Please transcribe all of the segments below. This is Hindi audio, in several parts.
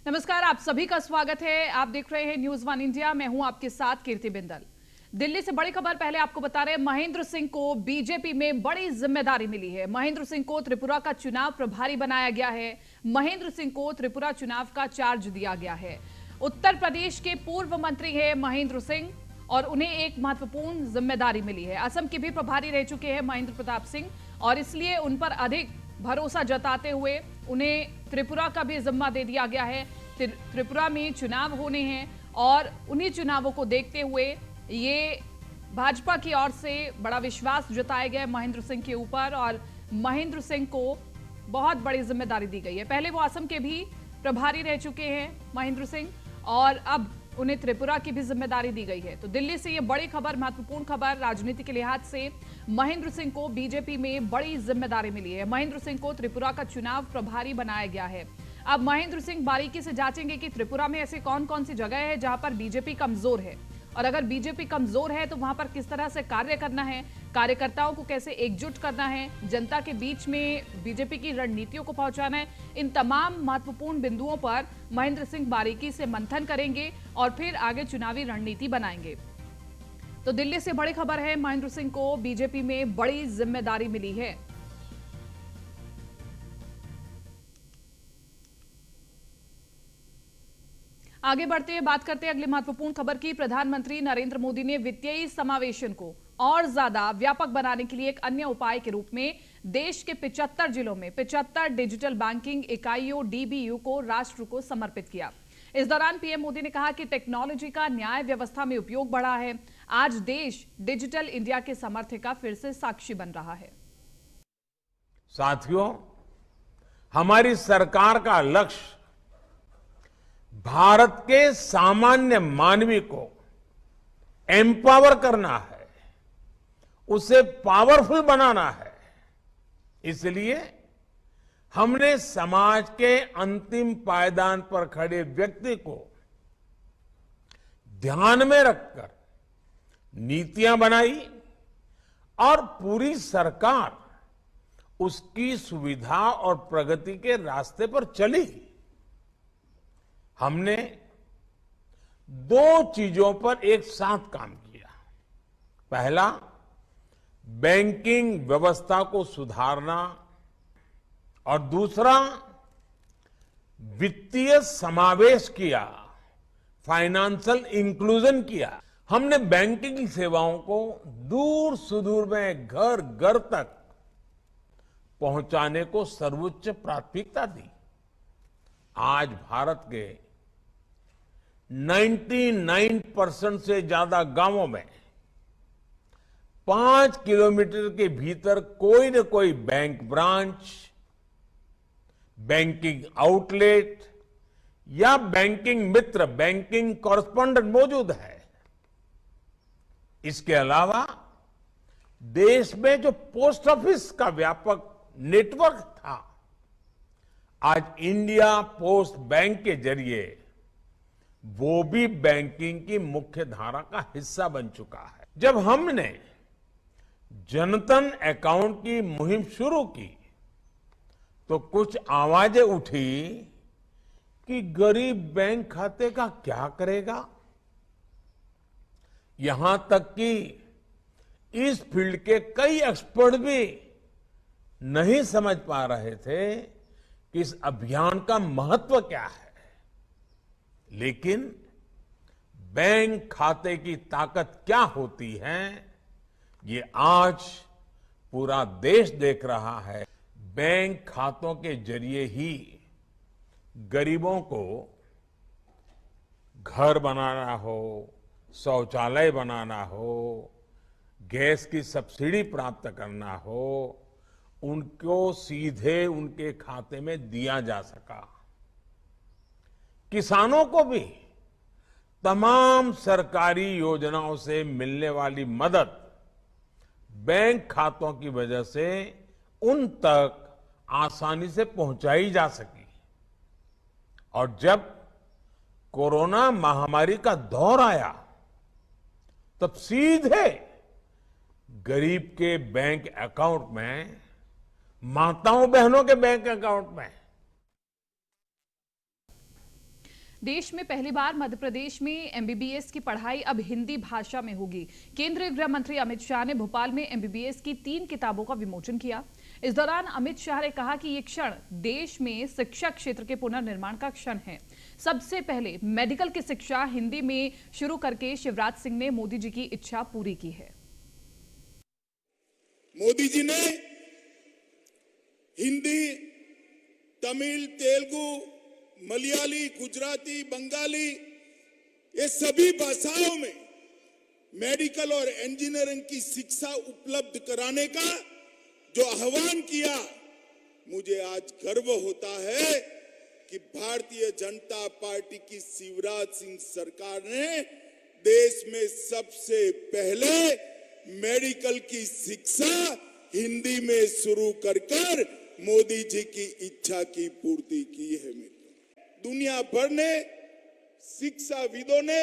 नमस्कार, आप सभी का स्वागत है। आप देख रहे हैं न्यूज वन इंडिया। मैं हूं आपके साथ कीर्ति बिंदल। दिल्ली से बड़ी खबर पहले आपको बता रहे हैं, महेंद्र सिंह को बीजेपी में बड़ी जिम्मेदारी मिली है। महेंद्र सिंह को त्रिपुरा का चुनाव प्रभारी बनाया गया है। महेंद्र सिंह को त्रिपुरा चुनाव का चार्ज दिया गया है। उत्तर प्रदेश के पूर्व मंत्री है महेंद्र सिंह और उन्हें एक महत्वपूर्ण जिम्मेदारी मिली है। असम के भी प्रभारी रह चुके हैं महेंद्र प्रताप सिंह और इसलिए उन पर अधिक भरोसा जताते हुए उन्हें त्रिपुरा का भी जिम्मा दे दिया गया है। त्रिपुरा में चुनाव होने हैं और उन्हीं चुनावों को देखते हुए ये भाजपा की ओर से बड़ा विश्वास जताया गया है महेंद्र सिंह के ऊपर और महेंद्र सिंह को बहुत बड़ी जिम्मेदारी दी गई है। पहले वो असम के भी प्रभारी रह चुके हैं महेंद्र सिंह और अब उन्हें त्रिपुरा की भी जिम्मेदारी दी गई है। तो दिल्ली से ये बड़ी खबर, महत्वपूर्ण खबर, राजनीति के लिहाज से महेंद्र सिंह को बीजेपी में बड़ी जिम्मेदारी मिली है। महेंद्र सिंह को त्रिपुरा का चुनाव प्रभारी बनाया गया है। अब महेंद्र सिंह बारीकी से जांचेंगे कि त्रिपुरा में ऐसी कौन कौन सी जगह है जहां पर बीजेपी कमजोर है और अगर बीजेपी कमजोर है तो वहां पर किस तरह से कार्य करना है, कार्यकर्ताओं को कैसे एकजुट करना है, जनता के बीच में बीजेपी की रणनीतियों को पहुंचाना है। इन तमाम महत्वपूर्ण बिंदुओं पर महेंद्र सिंह बारीकी से मंथन करेंगे और फिर आगे चुनावी रणनीति बनाएंगे। तो दिल्ली से बड़ी खबर है, महेंद्र सिंह को बीजेपी में बड़ी जिम्मेदारी मिली है। आगे बढ़ते हैं, बात करते हैं अगली महत्वपूर्ण खबर की। प्रधानमंत्री नरेंद्र मोदी ने वित्तीय समावेशन को और ज्यादा व्यापक बनाने के लिए एक अन्य उपाय के रूप में देश के 75 जिलों में 75 डिजिटल बैंकिंग इकाइयों डीबीयू को राष्ट्र को समर्पित किया। इस दौरान पीएम मोदी ने कहा कि टेक्नोलॉजी का न्याय व्यवस्था में उपयोग बढ़ा है। आज देश डिजिटल इंडिया के सामर्थ्य का फिर से साक्षी बन रहा है। साथियों, हमारी सरकार का लक्ष्य भारत के सामान्य मानवी को एम्पावर करना है, उसे पावरफुल बनाना है। इसलिए हमने समाज के अंतिम पायदान पर खड़े व्यक्ति को ध्यान में रखकर नीतियां बनाई और पूरी सरकार उसकी सुविधा और प्रगति के रास्ते पर चली। हमने दो चीजों पर एक साथ काम किया। पहला, बैंकिंग व्यवस्था को सुधारना और दूसरा, वित्तीय समावेश किया, फाइनेंशियल इंक्लूजन किया। हमने बैंकिंग सेवाओं को दूर सुदूर में घर घर तक पहुंचाने को सर्वोच्च प्राथमिकता दी। आज भारत के 99% से ज्यादा गांवों में 5 किलोमीटर के भीतर कोई न कोई बैंक ब्रांच, बैंकिंग आउटलेट या बैंकिंग मित्र, बैंकिंग कॉरेस्पॉन्डेंट मौजूद है। इसके अलावा देश में जो पोस्ट ऑफिस का व्यापक नेटवर्क था, आज इंडिया पोस्ट बैंक के जरिए वो भी बैंकिंग की मुख्य धारा का हिस्सा बन चुका है। जब हमने जनधन अकाउंट की मुहिम शुरू की तो कुछ आवाजें उठी कि गरीब बैंक खाते का क्या करेगा। यहां तक कि इस फील्ड के कई एक्सपर्ट भी नहीं समझ पा रहे थे कि इस अभियान का महत्व क्या है। लेकिन बैंक खाते की ताकत क्या होती है, ये आज पूरा देश देख रहा है। बैंक खातों के जरिए ही गरीबों को घर बनाना हो, शौचालय बनाना हो, गैस की सब्सिडी प्राप्त करना हो, उनको सीधे उनके खाते में दिया जा सका। किसानों को भी तमाम सरकारी योजनाओं से मिलने वाली मदद बैंक खातों की वजह से उन तक आसानी से पहुंचाई जा सकी। और जब कोरोना महामारी का दौर आया तब सीधे गरीब के बैंक अकाउंट में, माताओं बहनों के बैंक अकाउंट में देश में पहली बार मध्य प्रदेश में एमबीबीएस की पढ़ाई अब हिंदी भाषा में होगी। केंद्रीय गृह मंत्री अमित शाह ने भोपाल में एमबीबीएस की 3 किताबों का विमोचन किया। इस दौरान अमित शाह ने कहा कि ये क्षण देश में शिक्षा क्षेत्र के पुनर्निर्माण का क्षण है। सबसे पहले मेडिकल की शिक्षा हिंदी में शुरू करके शिवराज सिंह ने मोदी जी की इच्छा पूरी की है। मोदी जी ने हिंदी, तमिल, तेलुगु, मलयाली, गुजराती, बंगाली ये सभी भाषाओं में मेडिकल और इंजीनियरिंग की शिक्षा उपलब्ध कराने का जो आह्वान किया, मुझे आज गर्व होता है कि भारतीय जनता पार्टी की शिवराज सिंह सरकार ने देश में सबसे पहले मेडिकल की शिक्षा हिंदी में शुरू कर मोदी जी की इच्छा की पूर्ति की है। दुनिया भर ने शिक्षाविदों ने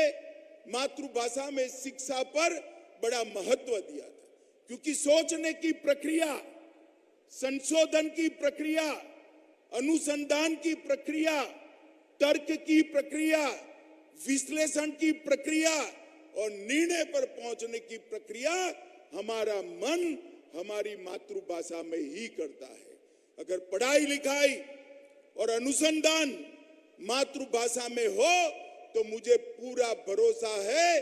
मातृभाषा में शिक्षा पर बड़ा महत्व दिया था, क्योंकि सोचने की प्रक्रिया, संशोधन की प्रक्रिया, अनुसंधान की प्रक्रिया, तर्क की प्रक्रिया, विश्लेषण की प्रक्रिया और निर्णय पर पहुंचने की प्रक्रिया हमारा मन हमारी मातृभाषा में ही करता है। अगर पढ़ाई लिखाई और अनुसंधान मातृभाषा में हो तो मुझे पूरा भरोसा है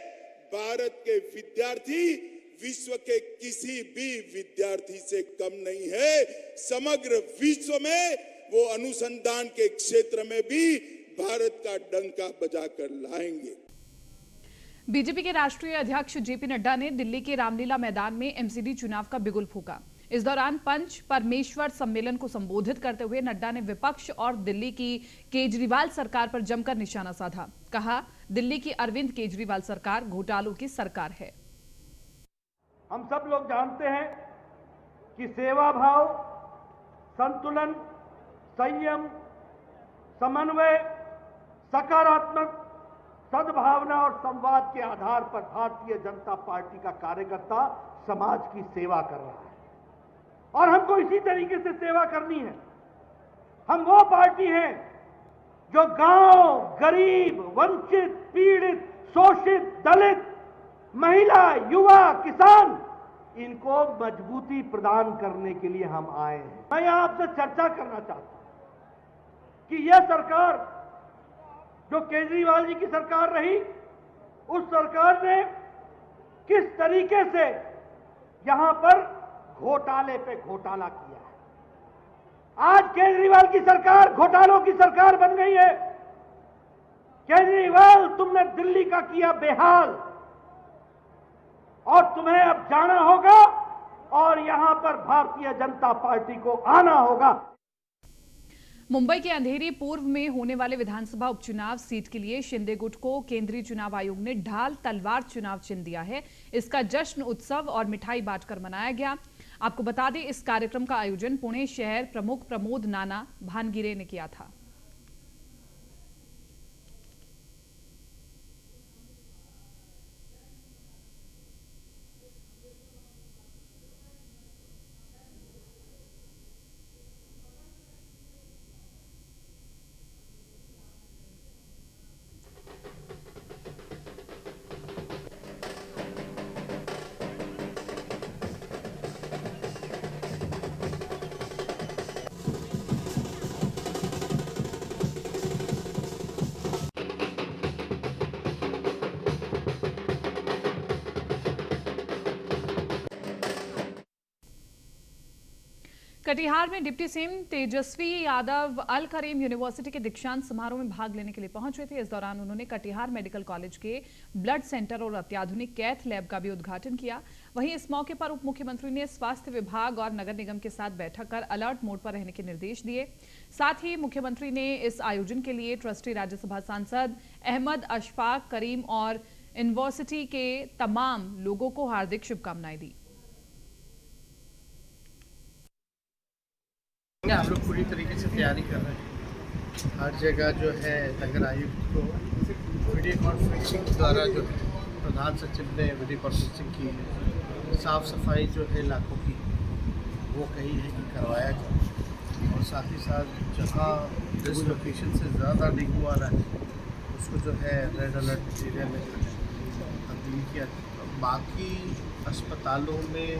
भारत के विद्यार्थी विश्व के किसी भी विद्यार्थी से कम नहीं है। समग्र विश्व में वो अनुसंधान के क्षेत्र में भी भारत का डंका बजाकर लाएंगे। बीजेपी के राष्ट्रीय अध्यक्ष जेपी नड्डा ने दिल्ली के रामलीला मैदान में एमसीडी चुनाव का बिगुल फूंका। इस दौरान पंच परमेश्वर सम्मेलन को संबोधित करते हुए नड्डा ने विपक्ष और दिल्ली की केजरीवाल सरकार पर जमकर निशाना साधा। कहा, दिल्ली की अरविंद केजरीवाल सरकार घोटालों की सरकार है। हम सब लोग जानते हैं कि सेवा भाव, संतुलन, संयम, समन्वय, सकारात्मक सद्भावना और संवाद के आधार पर भारतीय जनता पार्टी का कार्यकर्ता समाज की सेवा कर रहा है और हमको इसी तरीके से सेवा करनी है। हम वो पार्टी हैं जो गांव, गरीब, वंचित, पीड़ित, शोषित, दलित, महिला, युवा, किसान, इनको मजबूती प्रदान करने के लिए हम आए हैं। मैं यहां आपसे चर्चा करना चाहता हूं कि यह सरकार जो केजरीवाल जी की सरकार रही, उस सरकार ने किस तरीके से यहां पर घोटाले पे घोटाला किया है। आज केजरीवाल की सरकार घोटालों की सरकार बन गई है। केजरीवाल, तुमने दिल्ली का किया बेहाल और तुम्हें अब जाना होगा और यहां पर भारतीय जनता पार्टी को आना होगा। मुंबई के अंधेरी पूर्व में होने वाले विधानसभा उपचुनाव सीट के लिए शिंदे गुट को केंद्रीय चुनाव आयोग ने ढाल तलवार चुनाव चिन्ह दिया है। इसका जश्न, उत्सव और मिठाई बांटकर मनाया गया। आपको बता दें, इस कार्यक्रम का आयोजन पुणे शहर प्रमुख प्रमोद नाना भानगिरे ने किया था। कटिहार में डिप्टी सीएम तेजस्वी यादव अल करीम यूनिवर्सिटी के दीक्षांत समारोह में भाग लेने के लिए पहुंचे थे। इस दौरान उन्होंने कटिहार मेडिकल कॉलेज के ब्लड सेंटर और अत्याधुनिक कैथ लैब का भी उद्घाटन किया। वहीं इस मौके पर उप मुख्यमंत्री ने स्वास्थ्य विभाग और नगर निगम के साथ बैठक कर अलर्ट मोड पर रहने के निर्देश दिए। साथ ही मुख्यमंत्री ने इस आयोजन के लिए ट्रस्टी राज्यसभा सांसद अहमद अशफाक करीम और यूनिवर्सिटी के तमाम लोगों को हार्दिक शुभकामनाएं दी। हम लोग पूरी तरीके से तैयारी कर रहे हैं। हर जगह जो है नगर आयुक्त को वीडियो कॉन्फ्रेंसिंग द्वारा जो है प्रधान सचिव ने वीडियो कॉन्फ्रेंसिंग की है। साफ़ सफाई जो है इलाकों की वो कही है कि करवाया जाए और साथ ही साथ जहाँ जिस लोकेशन से ज़्यादा डेंगू आ रहा है उसको जो है रेड अलर्ट एरिया में जो है तब्दील किया। बाकी अस्पतालों में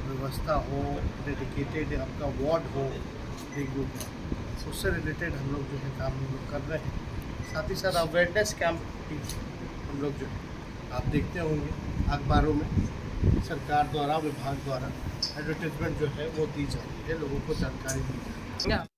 व्यवस्था हो, डेडिकेटेड आपका वार्ड हो डेंगू का, उससे रिलेटेड हम लोग जो है काम हम लोग कर रहे हैं। साथ ही साथ अवेयरनेस कैंप भी हम लोग जो है आप देखते होंगे अखबारों में सरकार द्वारा, विभाग द्वारा एडवर्टाइजमेंट जो है वो दी जा रही है, लोगों को जानकारी दी जा रही है।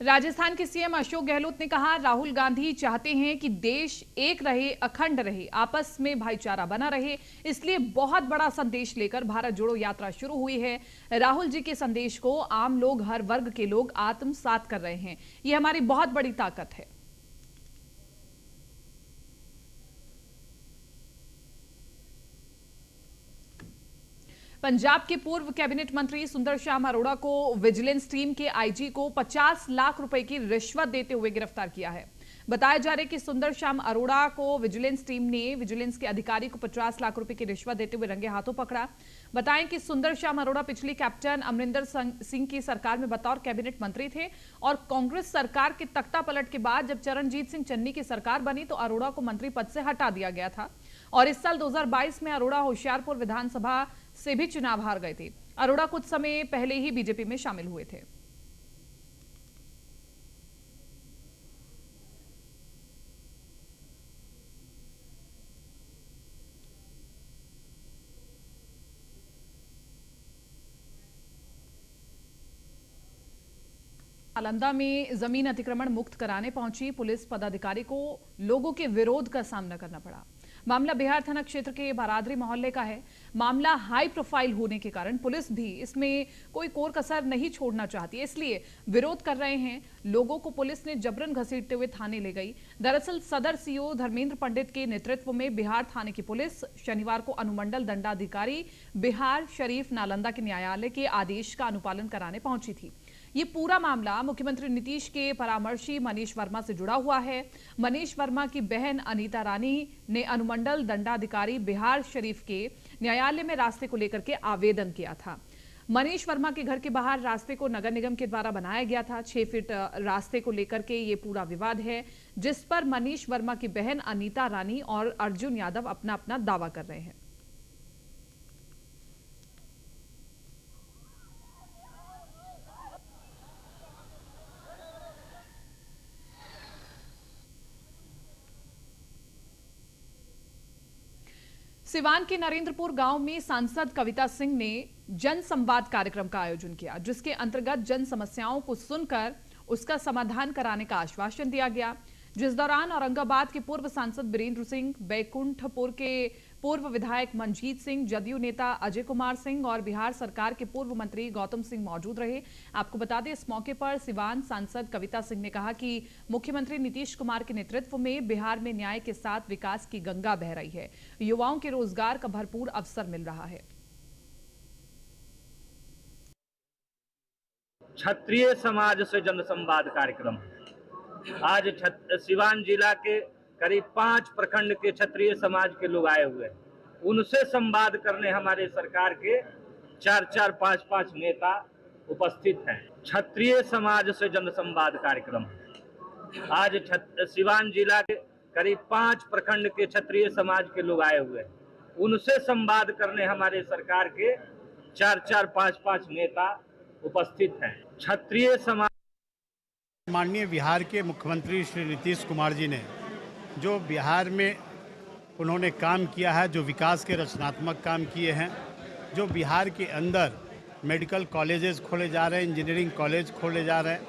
राजस्थान के सीएम अशोक गहलोत ने कहा, राहुल गांधी चाहते हैं कि देश एक रहे, अखंड रहे, आपस में भाईचारा बना रहे, इसलिए बहुत बड़ा संदेश लेकर भारत जोड़ो यात्रा शुरू हुई है। राहुल जी के संदेश को आम लोग, हर वर्ग के लोग आत्मसात कर रहे हैं। ये हमारी बहुत बड़ी ताकत है। पंजाब के पूर्व कैबिनेट मंत्री सुंदर श्याम अरोड़ा को विजिलेंस टीम के आईजी को 50 लाख रुपए की रिश्वत देते हुए गिरफ्तार किया है। बताया जा रहा है कि सुंदर श्याम अरोड़ा को विजिलेंस टीम ने विजिलेंस के अधिकारी को 50 लाख रुपए की रिश्वत देते हुए रंगे हाथों पकड़ा। बताएं कि सुंदर श्याम अरोड़ा पिछली कैप्टन अमरिंदर सिंह की सरकार में बतौर कैबिनेट मंत्री थे और कांग्रेस सरकार के तख्ता पलट के बाद जब चरणजीत सिंह चन्नी की सरकार बनी तो अरोड़ा को मंत्री पद से हटा दिया गया था और इस साल 2022 में अरोड़ा होशियारपुर विधानसभा से भी चुनाव हार गए थे। अरोड़ा कुछ समय पहले ही बीजेपी में शामिल हुए थे। नालंदा में जमीन अतिक्रमण मुक्त कराने पहुंची पुलिस पदाधिकारी को लोगों के विरोध का सामना करना पड़ा। मामला बिहार थाना क्षेत्र के बारादरी मोहल्ले का है। मामला हाई प्रोफाइल होने के कारण पुलिस भी इसमें कोई कोर कसर नहीं छोड़ना चाहती, इसलिए विरोध कर रहे हैं लोगों को पुलिस ने जबरन घसीटते हुए थाने ले गई। दरअसल सदर सीओ धर्मेंद्र पंडित के नेतृत्व में बिहार थाने की पुलिस शनिवार को अनुमंडल दंडाधिकारी बिहार शरीफ नालंदा के न्यायालय के आदेश का अनुपालन कराने पहुंची थी। ये पूरा मामला मुख्यमंत्री नीतीश के परामर्शी मनीष वर्मा से जुड़ा हुआ है। मनीष वर्मा की बहन अनीता रानी ने अनुमंडल दंडाधिकारी बिहार शरीफ के न्यायालय में रास्ते को लेकर के आवेदन किया था। मनीष वर्मा के घर के बाहर रास्ते को नगर निगम के द्वारा बनाया गया था। 6 फीट रास्ते को लेकर के ये पूरा विवाद है, जिस पर मनीष वर्मा की बहन अनीता रानी और अर्जुन यादव अपना अपना दावा कर रहे हैं। सिवान के नरेंद्रपुर गांव में सांसद कविता सिंह ने जन संवाद कार्यक्रम का आयोजन किया, जिसके अंतर्गत जन समस्याओं को सुनकर उसका समाधान कराने का आश्वासन दिया गया। जिस दौरान औरंगाबाद के पूर्व सांसद वीरेंद्र सिंह, बैकुंठपुर के पूर्व विधायक मनजीत सिंह, जदयू नेता अजय कुमार सिंह और बिहार सरकार के पूर्व मंत्री गौतम सिंह मौजूद रहे। आपको बता दें, इस मौके पर सिवान सांसद कविता सिंह ने कहा कि मुख्यमंत्री नीतीश कुमार के नेतृत्व में बिहार में न्याय के साथ विकास की गंगा बह रही है। युवाओं के रोजगार का भरपूर अवसर मिल रहा है। क्षत्रिय समाज से जनसंवाद कार्यक्रम आज सिवान जिला के करीब 5 प्रखंड के क्षत्रिय समाज के लोग आए हुए हैं। उनसे संवाद करने हमारे सरकार के 4-4, 5-5 नेता उपस्थित हैं। क्षत्रिय समाज से जनसंवाद कार्यक्रम आज सिवान जिला के करीब 5 प्रखंड के क्षत्रिय समाज के लोग आए हुए हैं। उनसे संवाद करने हमारे सरकार के 4-4, 5-5 नेता उपस्थित हैं। क्षत्रिय समाज माननीय बिहार के मुख्यमंत्री श्री नीतीश कुमार जी ने जो बिहार में उन्होंने काम किया है, जो विकास के रचनात्मक काम किए हैं, जो बिहार के अंदर मेडिकल कॉलेजेस खोले जा रहे हैं, इंजीनियरिंग कॉलेज खोले जा रहे हैं,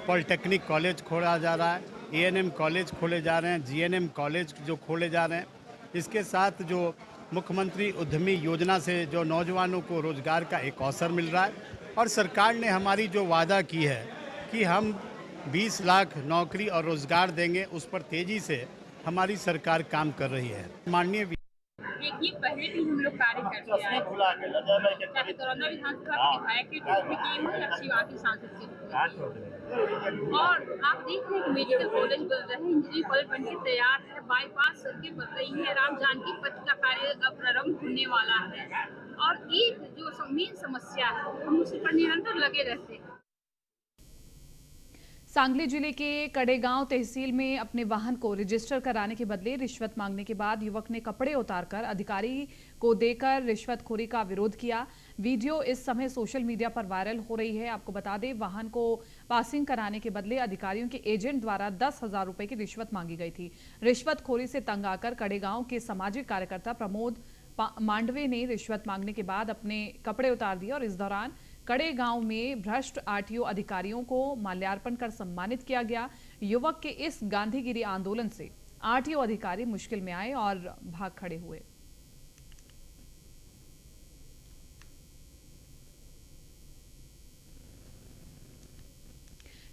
पॉलिटेक्निक कॉलेज खोला जा रहा है, एएनएम कॉलेज खोले जा रहे हैं, जीएनएम कॉलेज जो खोले जा रहे हैं, इसके साथ जो मुख्यमंत्री उद्यमी योजना से जो नौजवानों को रोजगार का एक अवसर मिल रहा है और सरकार ने हमारी जो वादा की है कि हम 20 लाख नौकरी और रोजगार देंगे, उस पर तेजी से हमारी सरकार काम कर रही है। माननीय देखिए, पहले भी हम लोग कार्य करते आए हैं, चाहे दरौंदा विधानसभा के विधायक के रूप में किए हों या शिवान के सांसद के रूप में। और आप देख रहे हैं मेडिकल कॉलेज बन रहे हैं, इंजीनियरिंग कॉलेज बनके तैयार है, बाईपास सड़कें बन रही है, राम जानकी पथ का कार्य अब प्रारंभ होने वाला है। और एक जो मेन समस्या है, हम उसी पर निरंतर लगे रहते हैं। सांगली जिले के कड़ेगांव तहसील में अपने वाहन को रजिस्टर कराने के बदले रिश्वत मांगने के बाद युवक ने कपड़े उतारकर अधिकारी को देकर रिश्वतखोरी का विरोध किया। वीडियो इस समय सोशल मीडिया पर वायरल हो रही है। आपको बता दें, वाहन को पासिंग कराने के बदले अधिकारियों के एजेंट द्वारा 10,000 रुपए की रिश्वत मांगी गई थी। रिश्वतखोरी से तंग आकर कड़ेगांव के सामाजिक कार्यकर्ता प्रमोद मांडवे ने रिश्वत मांगने के बाद अपने कपड़े उतार दिए और इस दौरान कड़े गांव में भ्रष्ट आरटीओ अधिकारियों को माल्यार्पण कर सम्मानित किया गया। युवक के इस गांधीगिरी आंदोलन से आरटीओ अधिकारी मुश्किल में आए और भाग खड़े हुए।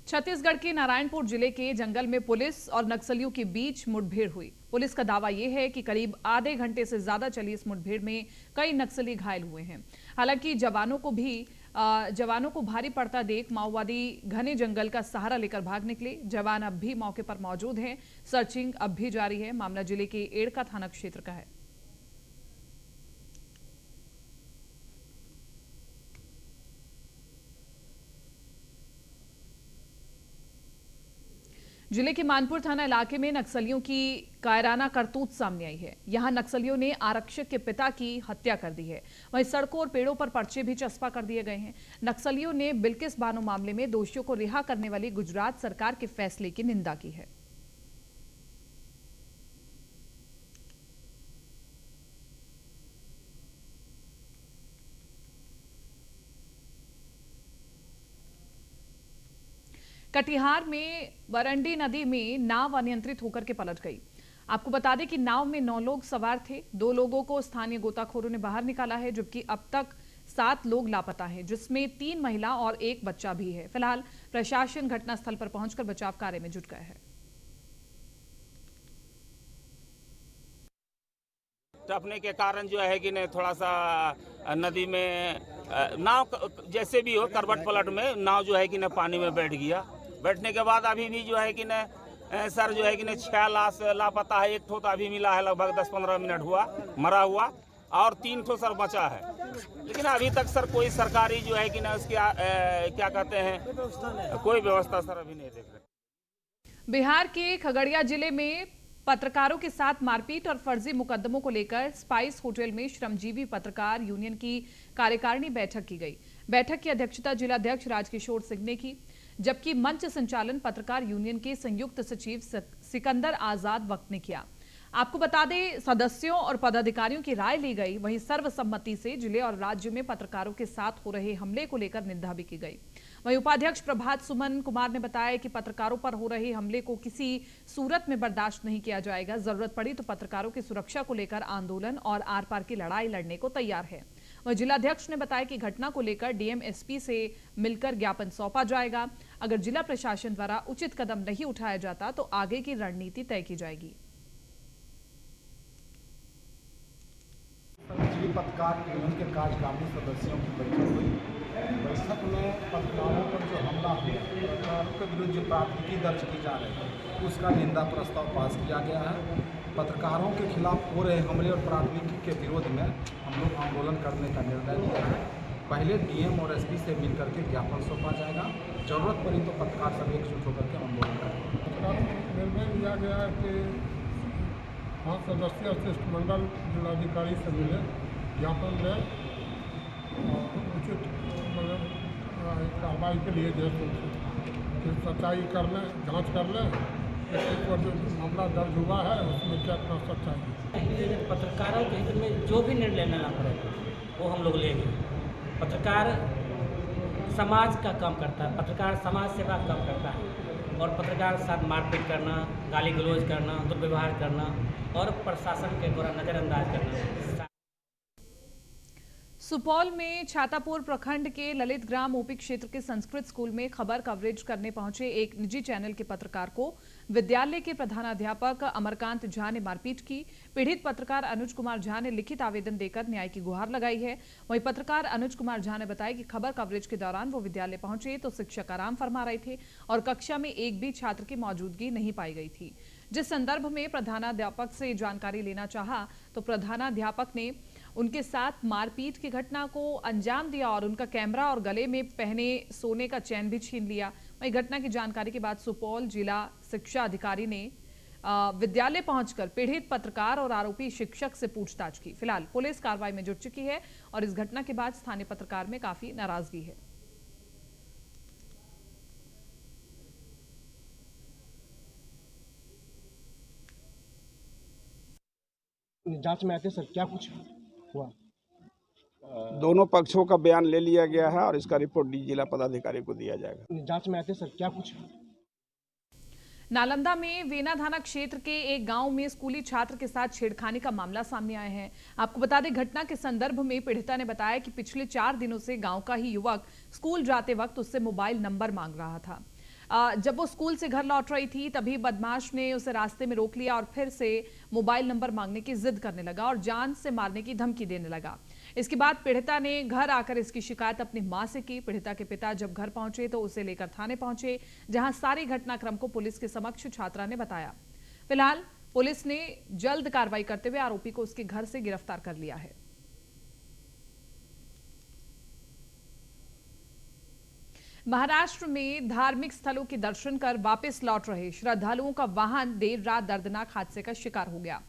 छत्तीसगढ़ के नारायणपुर जिले के जंगल में पुलिस और नक्सलियों के बीच मुठभेड़ हुई। पुलिस का दावा यह है कि करीब आधे घंटे से ज्यादा चली इस मुठभेड़ में कई नक्सली घायल हुए हैं। हालांकि जवानों को भारी पड़ता देख माओवादी घने जंगल का सहारा लेकर भाग निकले। जवान अब भी मौके पर मौजूद हैं। सर्चिंग अब भी जारी है। मामला जिले के एड़का थाना क्षेत्र का है। जिले के मानपुर थाना इलाके में नक्सलियों की कायराना करतूत सामने आई है। यहां नक्सलियों ने आरक्षक के पिता की हत्या कर दी है। वहीं सड़कों और पेड़ों पर पर्चे भी चस्पा कर दिए गए हैं। नक्सलियों ने बिल्किस बानो मामले में दोषियों को रिहा करने वाली गुजरात सरकार के फैसले की निंदा की है। कटिहार में वरंडी नदी में नाव अनियंत्रित होकर के पलट गई। आपको बता दें कि नाव में 9 लोग सवार थे। 2 लोगों को स्थानीय गोताखोरों ने बाहर निकाला है, जबकि अब तक 7 लोग लापता हैं, जिसमें 3 महिला और 1 बच्चा भी है। फिलहाल प्रशासन घटनास्थल पर पहुंचकर बचाव कार्य में जुट गया है। टपने के कारण जो है कि ने थोड़ा सा नदी में नाव जैसे भी हो करवट पलट में नाव जो है कि ने पानी में बैठ गया। बैठने के बाद अभी भी जो है कि ने सर जो है कि ने 6 लाश लापता है। 1 ठो तो अभी मिला है, लगभग 10-15 मिनट हुआ मरा हुआ, और 3 ठो सर बचा है। लेकिन अभी तक सर कोई सरकारी जो है कि ना उसकी क्या कहते हैं, कोई व्यवस्था सर अभी नहीं देख रहे। बिहार के खगड़िया जिले में पत्रकारों के साथ मारपीट और फर्जी मुकदमों को लेकर स्पाइस होटल में श्रमजीवी पत्रकार यूनियन की कार्यकारिणी बैठक की गई। बैठक की अध्यक्षता जिलाध्यक्ष राजकिशोर सिंह ने की, जबकि मंच संचालन पत्रकार यूनियन के संयुक्त सचिव सिकंदर आजाद वक्त ने किया। आपको बता दें, सदस्यों और पदाधिकारियों की राय ली गई। वहीं सर्वसम्मति से जिले और राज्य में पत्रकारों के साथ हो रहे हमले को लेकर निंदा भी की गई। वहीं उपाध्यक्ष प्रभात सुमन कुमार ने बताया कि पत्रकारों पर हो रहे हमले को किसी सूरत में बर्दाश्त नहीं किया जाएगा। जरूरत पड़ी तो पत्रकारों की सुरक्षा को लेकर आंदोलन और आर पार की लड़ाई लड़ने को तैयार है। वहीं जिलाध्यक्ष ने बताया कि घटना को लेकर डीएम एसपी से मिलकर ज्ञापन सौंपा जाएगा। अगर जिला प्रशासन द्वारा उचित कदम नहीं उठाया जाता तो आगे की रणनीति तय की जाएगी। पत्रकार यूनियन के कार्यकारिणी सदस्यों की बैठक हुई। बैठक में पत्रकारों पर जो हमला हुआ, पत्रकारों के विरुद्ध जो प्राथमिकी दर्ज की जा रही है, उसका निंदा प्रस्ताव पास किया गया है। पत्रकारों के खिलाफ हो रहे हमले और प्राथमिकी के विरोध में हम लोग आंदोलन करने का निर्णय लिया है। पहले डीएम और एसपी से मिलकर के ज्ञापन सौंपा जाएगा। जरूरत पड़ी तो पत्रकार सब एकजुट होकर के आंदोलन करेंगे। निर्णय लिया गया है कि 5 सदस्यीय शिष्टमंडल जिलाधिकारी से मिले, ज्ञापन दें और उचित मतलब कार्रवाई के लिए जैसे सच्चाई कर लें, जाँच कर लें। इसके पर जो मामला दर्ज हुआ है उसमें क्या क्या सच्चाई है। पत्रकारों के हित में जो भी निर्णय लेना पड़े वो हम लोग लेंगे। पत्रकार समाज का काम करता है, पत्रकार समाज सेवा का काम करता है, और पत्रकार के साथ मारपीट करना, गाली गलौज करना, दुर्व्यवहार करना और प्रशासन के द्वारा नज़रअंदाज करना। सुपौल में छातापुर प्रखंड के ललित ग्राम ओपी क्षेत्र के संस्कृत स्कूल में खबर कवरेज करने पहुंचे एक निजी चैनल के पत्रकार को विद्यालय के प्रधानाध्यापक अमरकांत झा ने मारपीट की। पीड़ित पत्रकार अनुज कुमार झा ने लिखित आवेदन देकर न्याय की गुहार लगाई है। वहीं पत्रकार अनुज कुमार झा ने बताया कि खबर कवरेज के दौरान वो विद्यालय पहुंचे तो शिक्षक आराम फरमा रहे थे और कक्षा में एक भी छात्र की मौजूदगी नहीं पाई गई थी। जिस संदर्भ में प्रधानाध्यापक से जानकारी लेना चाहा तो प्रधानाध्यापक ने उनके साथ मारपीट की घटना को अंजाम दिया और उनका कैमरा और गले में पहने सोने का चैन भी छीन लिया। वहीं घटना की जानकारी के बाद सुपौल जिला शिक्षा अधिकारी ने विद्यालय पहुंचकर पीड़ित पत्रकार और आरोपी शिक्षक से पूछताछ की। फिलहाल पुलिस कार्रवाई में जुट चुकी है और इस घटना के बाद स्थानीय पत्रकार में काफी नाराजगी है। जांच में आते सर क्या कुछ हुआ? दोनों पक्षों का बयान ले लिया गया है और इसका रिपोर्ट डी जिला पदाधिकारी को दिया जाएगा। जांच में आते सर क्या कुछ? नालंदा में वेना थाना क्षेत्र के एक गांव में स्कूली छात्र के साथ छेड़खानी का मामला सामने आया है। आपको बता दें, घटना के संदर्भ में पीड़िता ने बताया कि पिछले 4 दिनों से गांव का ही युवक स्कूल जाते वक्त उससे मोबाइल नंबर मांग रहा था। जब वो स्कूल से घर लौट रही थी तभी बदमाश ने उसे रास्ते में रोक लिया और फिर से मोबाइल नंबर मांगने की जिद करने लगा और जान से मारने की धमकी देने लगा। इसके बाद पीड़िता ने घर आकर इसकी शिकायत अपनी मां से की। पीड़िता के पिता जब घर पहुंचे तो उसे लेकर थाने पहुंचे, जहां सारी घटनाक्रम को पुलिस के समक्ष छात्रा ने बताया। फिलहाल पुलिस ने जल्द कार्रवाई करते हुए आरोपी को उसके घर से गिरफ्तार कर लिया है। महाराष्ट्र में धार्मिक स्थलों के दर्शन कर वापस लौट रहे श्रद्धालुओं का वाहन देर रात दर्दनाक हादसे का शिकार हो गया।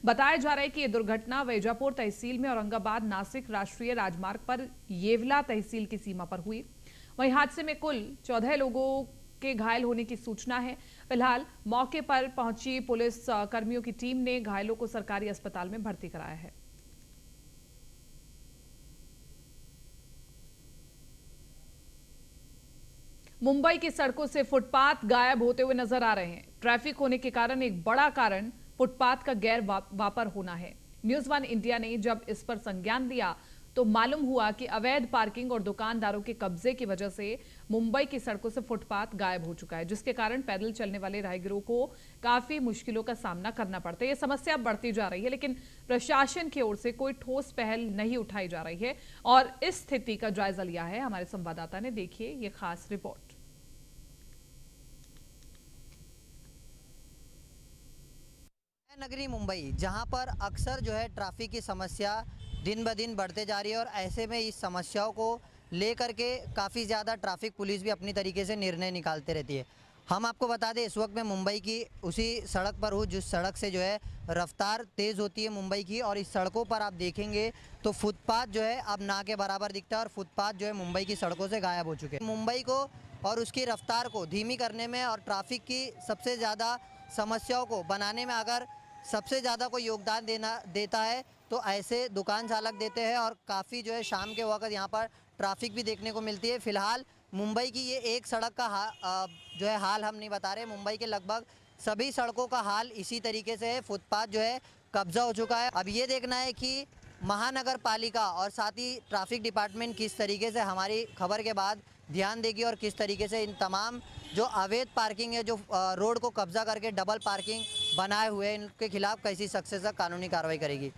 बताया जा रहा है कि यह दुर्घटना वैजापुर तहसील में औरंगाबाद नासिक राष्ट्रीय राजमार्ग पर येवला तहसील की सीमा पर हुई। वहीं हादसे में कुल 14 लोगों के घायल होने की सूचना है। फिलहाल मौके पर पहुंची पुलिस कर्मियों की टीम ने घायलों को सरकारी अस्पताल में भर्ती कराया है। मुंबई की सड़कों से फुटपाथ गायब होते हुए नजर आ रहे हैं। ट्रैफिक होने के कारण एक बड़ा कारण फुटपाथ का गैर वापर होना है। न्यूज़ 1 इंडिया ने जब इस पर संज्ञान लिया तो मालूम हुआ कि अवैध पार्किंग और दुकानदारों के कब्जे की वजह से मुंबई की सड़कों से फुटपाथ गायब हो चुका है, जिसके कारण पैदल चलने वाले राहगीरों को काफी मुश्किलों का सामना करना पड़ता है। यह समस्या बढ़ती जा रही है, लेकिन प्रशासन की ओर से कोई ठोस पहल नहीं उठाई जा रही है और इस स्थिति का जायजा लिया है हमारे संवाददाता ने। देखिए ये खास रिपोर्ट। नगरी मुंबई, जहां पर अक्सर जो है ट्रैफिक की समस्या दिन ब दिन बढ़ते जा रही है और ऐसे में इस समस्याओं को लेकर के काफ़ी ज़्यादा ट्रैफिक पुलिस भी अपनी तरीके से निर्णय निकालते रहती है। हम आपको बता दें, इस वक्त मैं मुंबई की उसी सड़क पर हूँ जिस सड़क से जो है रफ्तार तेज़ होती है मुंबई की, और इस सड़कों पर आप देखेंगे तो फुटपाथ जो है अब ना के बराबर दिखता है और फुटपाथ जो है मुंबई की सड़कों से गायब हो चुके हैं। मुंबई को और उसकी रफ्तार को धीमी करने में और ट्रैफिक की सबसे ज़्यादा समस्याओं को बनाने में अगर सबसे ज़्यादा कोई योगदान देता है तो ऐसे दुकान चालक देते हैं, और काफ़ी जो है शाम के वक्त यहाँ पर ट्रैफिक भी देखने को मिलती है। फिलहाल मुंबई की ये एक सड़क का जो है हाल हम नहीं बता रहे, मुंबई के लगभग सभी सड़कों का हाल इसी तरीके से है। फुटपाथ जो है कब्जा हो चुका है। अब ये देखना है कि महानगर पालिका और साथ ही ट्रैफिक डिपार्टमेंट किस तरीके से हमारी खबर के बाद ध्यान देगी और किस तरीके से इन तमाम जो अवैध पार्किंग है, जो रोड को कब्जा करके डबल पार्किंग बनाए हुए हैं, इनके खिलाफ कैसी सख्त से सख्त कानूनी कार्रवाई करेगी।